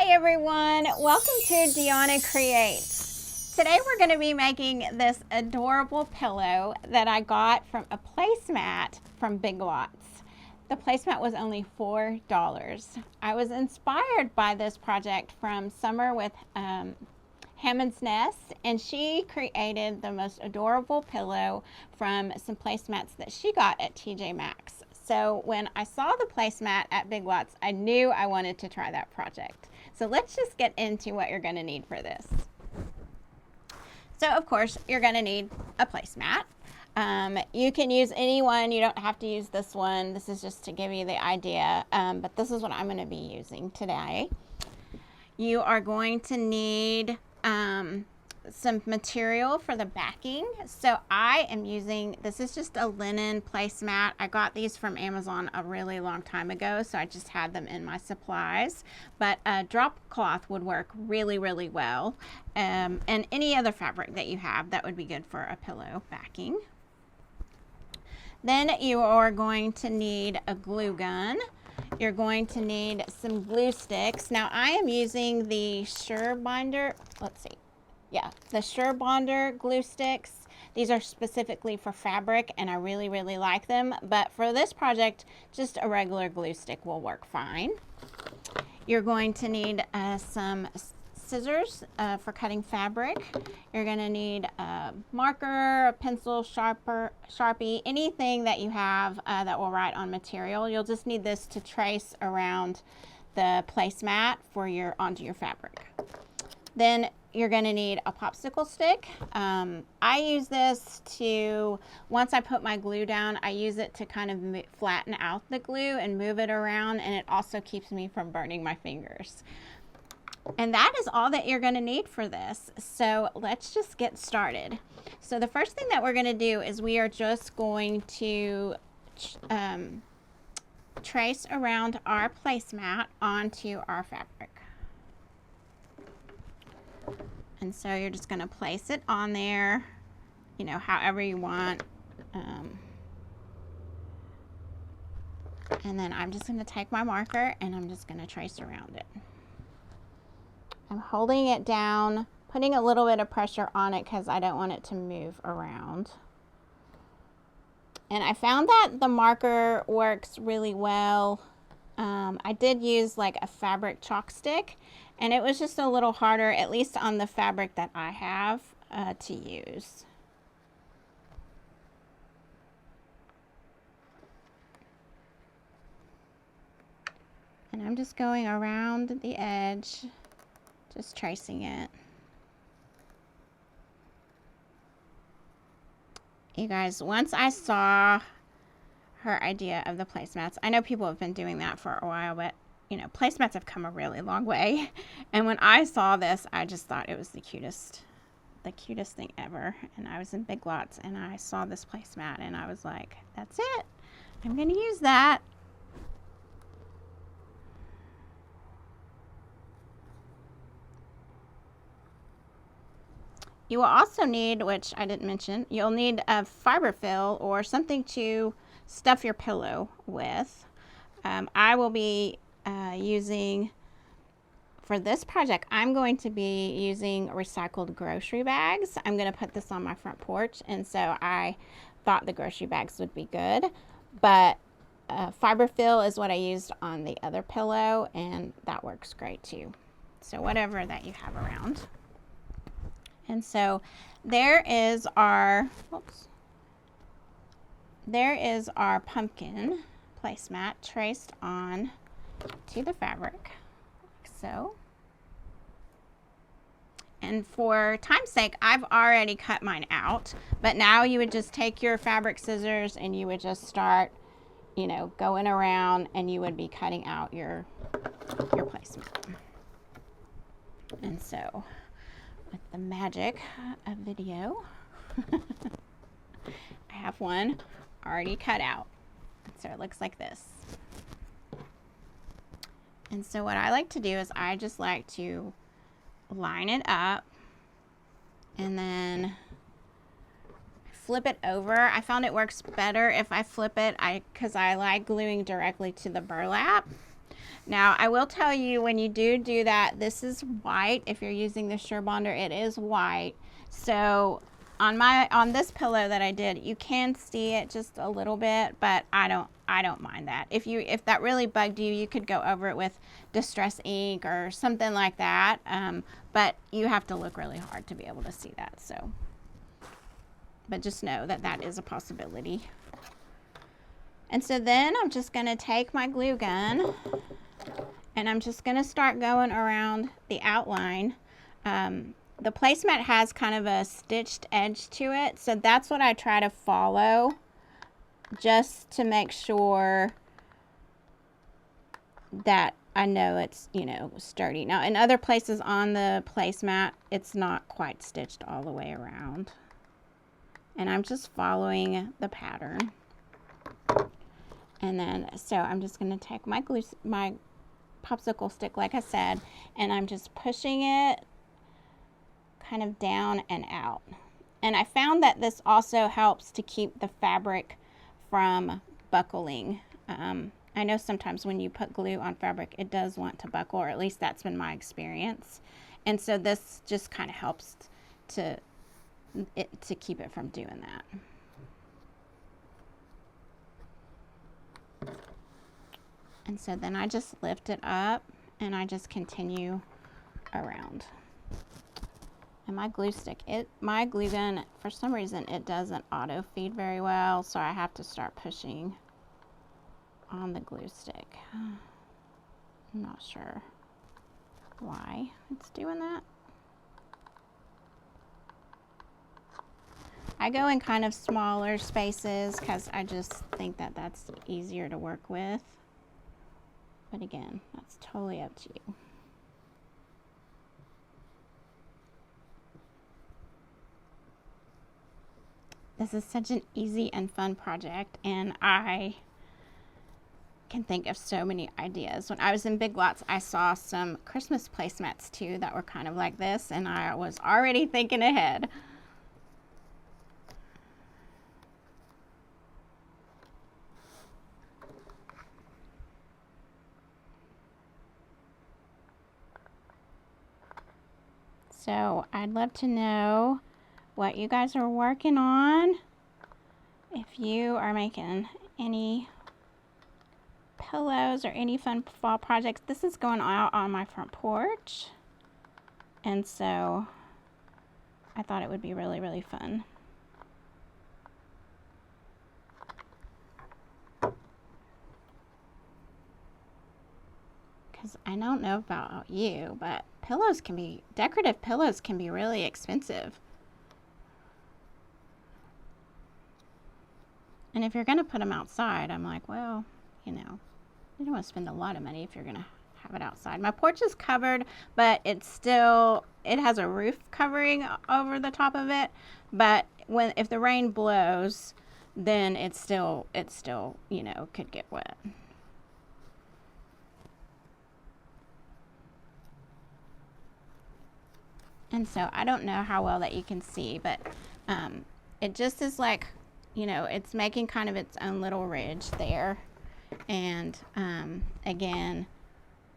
Hi everyone, welcome to Deanna Creates. Today we're going to be making this adorable pillow that I got from a placemat from Big Lots. The placemat was only $4. I was inspired by this project from Summer with Hammond's Nest, and she created the most adorable pillow from some placemats that she got at TJ Maxx. So when I saw the placemat at Big Lots, I knew I wanted to try that project. So let's just get into what you're going to need for this. So of course, you're going to need a placemat. You can use any one. You don't have to use this one. This is just to give you the idea, but this is what I'm going to be using today. You are going to need some material for the backing. So I am using, this is just a linen placemat. I got these from Amazon a really long time ago, so I just had them in my supplies. But a drop cloth would work really, really well. And any other fabric that you have, that would be good for a pillow backing. Then you are going to need a glue gun. You're going to need some glue sticks. Now I am using the Surebonder, the Surebonder glue sticks. These are specifically for fabric and I really, really like them. But for this project, just a regular glue stick will work fine. You're going to need some scissors for cutting fabric. You're going to need a marker, a pencil, Sharpie, anything that you have that will write on material. You'll just need this to trace around the placemat for onto your fabric. Then you're going to need a popsicle stick. I use this to, once I put my glue down, I use it to kind of flatten out the glue and move it around, and it also keeps me from burning my fingers. And that is all that you're going to need for this. So let's just get started. So the first thing that we're going to do is we are just going to trace around our placemat onto our fabric. And so you're just going to place it on there, you know, however you want. And then I'm just going to take my marker and I'm just going to trace around it. I'm holding it down, putting a little bit of pressure on it because I don't want it to move around. And I found that the marker works really well. I did use like a fabric chalk stick, and it was just a little harder, at least on the fabric that I have, to use. And I'm just going around the edge, just tracing it. You guys, once I saw her idea of the placemats, I know people have been doing that for a while, but you know, placemats have come a really long way. And when I saw this, I just thought it was the cutest thing ever. And I was in Big Lots and I saw this placemat and I was like, that's it. I'm going to use that. You will also need, which I didn't mention, you'll need a fiber fill or something to stuff your pillow with. I will be using, for this project, I'm going to be using recycled grocery bags. I'm going to put this on my front porch, and so I thought the grocery bags would be good. But fiber fill is what I used on the other pillow, and that works great too. So whatever that you have around. And so there is our, pumpkin placemat traced on to the fabric, like so. And for time's sake, I've already cut mine out, but now you would just take your fabric scissors and you would just start, you know, going around and you would be cutting out your placemat. And so, with the magic of video, I have one already cut out. So it looks like this. And so what I like to do is I just like to line it up and then flip it over. I found it works better if I flip it because I like gluing directly to the burlap. Now, I will tell you, when you do that, this is white. If you're using the Sure Bonder, it is white. So on this pillow that I did, you can see it just a little bit, but I don't mind that. If that really bugged you, you could go over it with Distress ink or something like that. But you have to look really hard to be able to see that. So, but just know that that is a possibility. And so then I'm just going to take my glue gun and I'm just going to start going around the outline. The placemat has kind of a stitched edge to it, so that's what I try to follow, just to make sure that I know it's, you know, sturdy. Now, in other places on the placemat, it's not quite stitched all the way around. And I'm just following the pattern. And then, so I'm just going to take my popsicle stick, like I said, and I'm just pushing it kind of down and out. And I found that this also helps to keep the fabric from buckling. I know sometimes when you put glue on fabric, it does want to buckle, or at least that's been my experience. And so this just kind of helps to keep it from doing that. And so then I just lift it up and I just continue around. And my glue stick, my glue gun, for some reason, it doesn't auto feed very well, so I have to start pushing on the glue stick. I'm not sure why it's doing that. I go in kind of smaller spaces because I just think that that's easier to work with. But again, that's totally up to you. This is such an easy and fun project, and I can think of so many ideas. When I was in Big Lots, I saw some Christmas placemats too that were kind of like this, and I was already thinking ahead. So I'd love to know what you guys are working on. If you are making any pillows or any fun fall projects. This is going out on my front porch, and so I thought it would be really, really fun. Because I don't know about you, but decorative pillows can be really expensive. And if you're going to put them outside, I'm like, well, you know, you don't want to spend a lot of money if you're going to have it outside. My porch is covered, but it has a roof covering over the top of it. But if the rain blows, then it still, you know, could get wet. And so I don't know how well that you can see, but it just is like, you know, it's making kind of its own little ridge there. And again,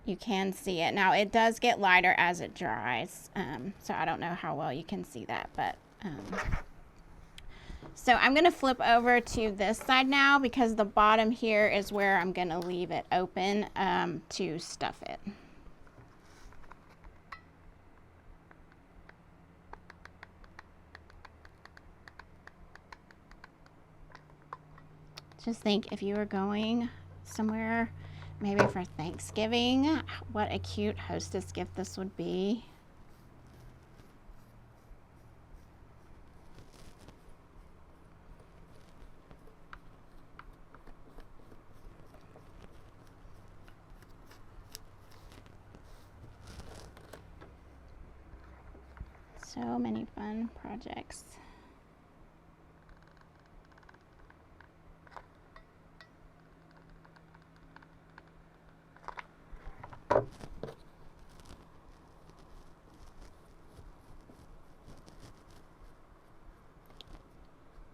you can see it. Now it does get lighter as it dries. So I don't know how well you can see that, but so I'm going to flip over to this side now, because the bottom here is where I'm going to leave it open to stuff it. Just think, if you were going somewhere, maybe for Thanksgiving, what a cute hostess gift this would be. So many fun projects.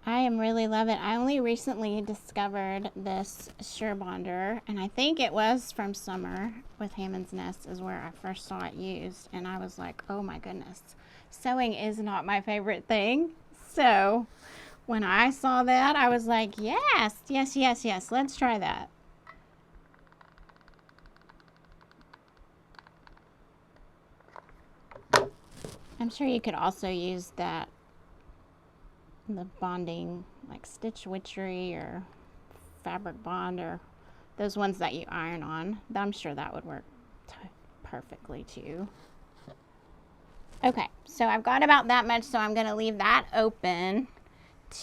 I am really loving it. I only recently discovered this Sure Bonder, and I think it was from Summer with Hammond's Nest is where I first saw it used, and I was like, oh my goodness, sewing is not my favorite thing. So when I saw that, I was like, yes, yes, yes, yes, let's try that. I'm sure you could also use that, the bonding, like Stitch Witchery or Fabric Bond, or those ones that you iron on. I'm sure that would work perfectly too. Okay, so I've got about that much, so I'm going to leave that open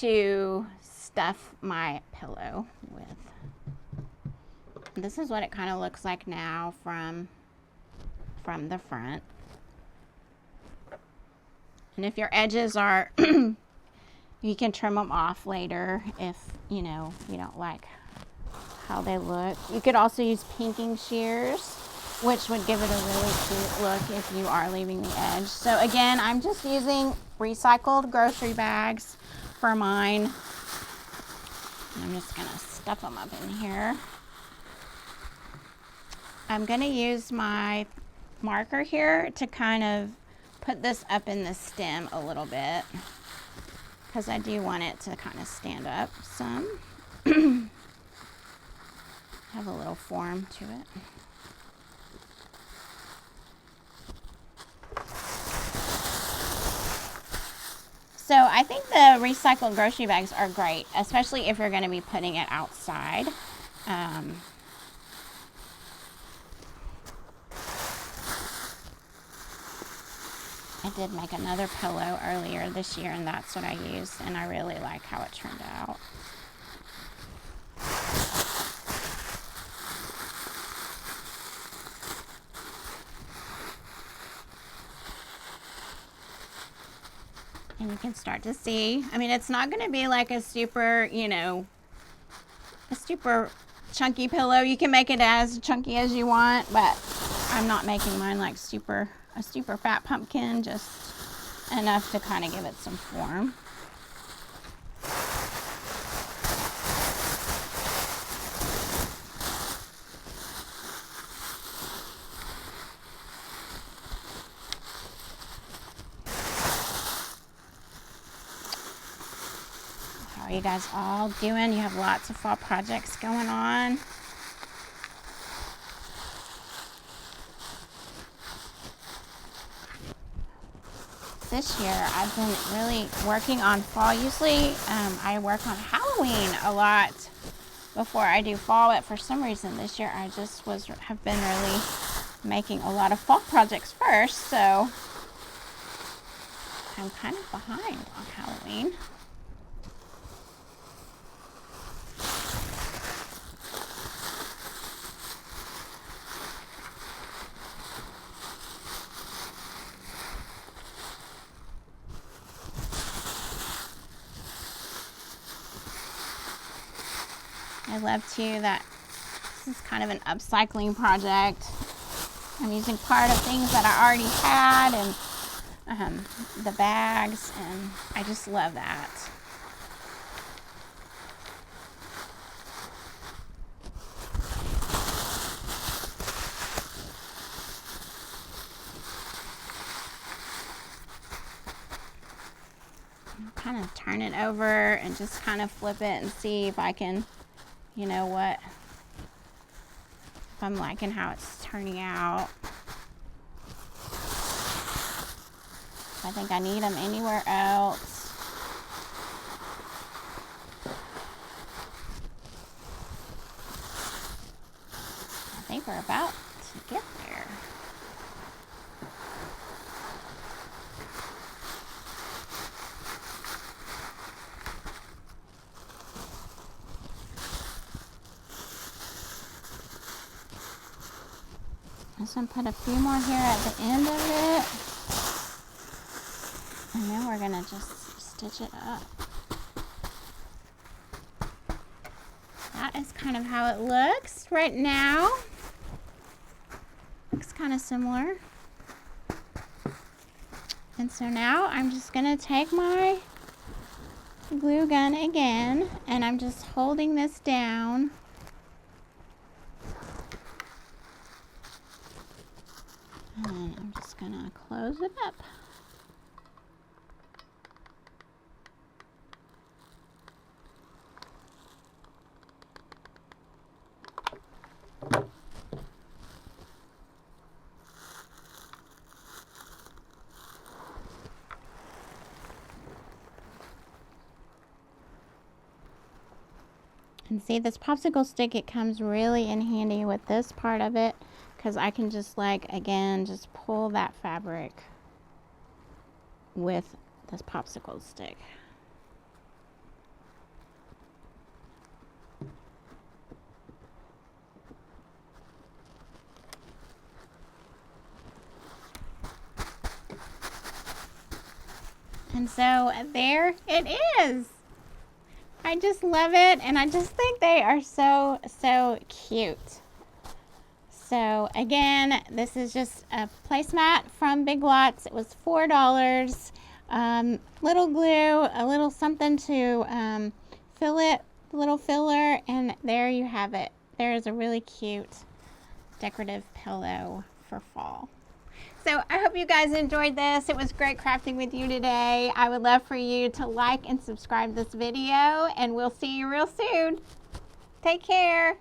to stuff my pillow with. This is what it kind of looks like now from the front. And if your edges are you can trim them off later if, you know, you don't like how they look. You could also use pinking shears, which would give it a really cute look if you are leaving the edge. So again, I'm just using recycled grocery bags for mine. I'm just gonna stuff them up in here. I'm gonna use my marker here to kind of put this up in the stem a little bit, because I do want it to kind of stand up some. Have a little form to it. So I think the recycled grocery bags are great, especially if you're going to be putting it outside. I did make another pillow earlier this year, and that's what I used, and I really like how it turned out. And you can start to see, I mean, it's not going to be like a super, you know, a super chunky pillow. You can make it as chunky as you want, but I'm not making mine like a super fat pumpkin, just enough to kind of give it some form. How are you guys all doing? You have lots of fall projects going on. This year I've been really working on fall. Usually I work on Halloween a lot before I do fall, but for some reason this year I just have been really making a lot of fall projects first, so I'm kind of behind on Halloween. I love too that this is kind of an upcycling project. I'm using part of things that I already had and the bags, and I just love that. Kind of turn it over and just kind of flip it and see if I can, you know what, if I'm liking how it's turning out. If I think I need them anywhere else. I think we're about to get there. I'm just going to put a few more here at the end of it, and then we're going to just stitch it up. That is kind of how it looks right now. Looks kind of similar. And so now I'm just going to take my glue gun again, and I'm just holding this down. And I'm just gonna close it up. And see, this popsicle stick, it comes really in handy with this part of it, because I can just like, again, just pull that fabric with this popsicle stick. And so there it is. I just love it, and I just think they are so, so cute. So again, this is just a placemat from Big Lots. It was $4. Little glue, a little something to fill it, little filler, and there you have it. There is a really cute decorative pillow for fall. So I hope you guys enjoyed this. It was great crafting with you today. I would love for you to like and subscribe this video, and we'll see you real soon. Take care.